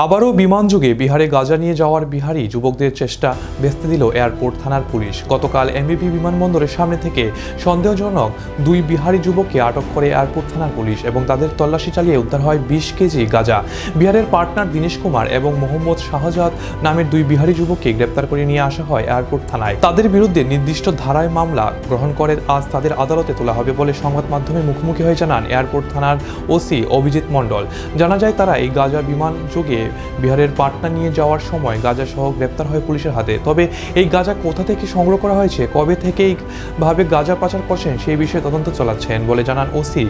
আবারও বিমানযোগে বিহারে গাঁজা নিয়ে যাওয়ার বিহারি যুবকদের চেষ্টা ভেস্তে দিল এয়ারপোর্ট থানার পুলিশ। গতকাল এমবিপি বিমানবন্দরের সামনে থেকে সন্দেহজনক দুই বিহারি যুবককে আটক করে এয়ারপোর্ট থানার পুলিশ এবং তাদের তল্লাশি চালিয়ে উদ্ধার হয় 20 কেজি গাঁজা। বিহারের পার্টনার দীনেশ কুমার এবং মোহাম্মদ শাহজাদ নামের দুই বিহারি যুবককে গ্রেপ্তার করে নিয়ে আসা হয় এয়ারপোর্ট থানায়। তাদের বিরুদ্ধে নির্দিষ্ট ধারায় মামলা গ্রহণ করে আজ তাদের আদালতে তোলা হবে বলে সংবাদ মাধ্যমের মুখোমুখি হয়ে জানান এয়ারপোর্ট থানার ওসি অভিজিৎ মণ্ডল। জানা যায় তারা এই গাঁজা বিমান যোগে বিহারের পাটনা নিয়ে যাওয়ার সময় গাঁজা সহ গ্রেপ্তার হয় পুলিশের হাতে। তবে এই গাঁজা কোথা থেকে সংগ্রহ করা হয়েছে, কবে থেকে এইভাবে গাঁজা পাচার করছেন সেই বিষয়ে তদন্ত চালাচ্ছেন বলে জানান ওসি।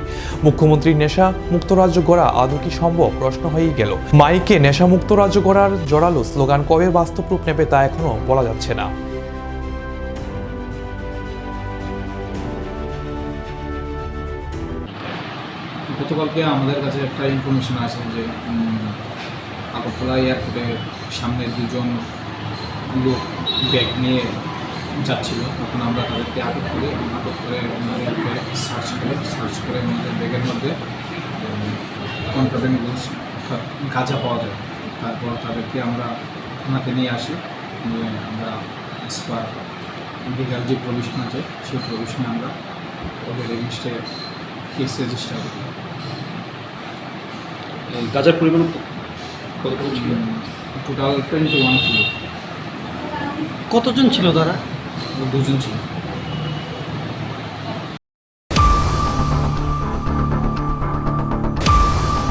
মুখ্যমন্ত্রীর নেশা মুক্ত রাজ্য গড়া আদৌ কি সম্ভব প্রশ্ন হয়েই গেল। মাইকে নেশা মুক্ত রাজ্য গড়ার জোরালো স্লোগান কবে বাস্তব রূপ নেবে তা এখনো বলা যাচ্ছে না। গতকালকে আমাদের কাছে একটা ইনফরমেশন আছে যে আগরতলা এয়ারপোর্টের সামনে দুজন লোক ব্যাগ নিয়ে যাচ্ছিল। তখন আমরা তাদেরকে আটক করে ওনাদের ব্যাগ সার্চ করে ওনাদের ব্যাগের মধ্যে কন্ট্রাব্যান্ড গুডস গাঁজা পাওয়া যায়। তারপর তাদেরকে আমরা থানাতে নিয়ে আসি। আমরা এসপার বিহার যে প্রভিশন আছে সেই প্রভিশনে আমরা ওদের এগেনস্টে কেস রেজিস্টার করি। গাঁজার পরিমাণ কতটুকু ছিল? Total 21 kilo. কতজন ছিল তারা? দুজন ছিল।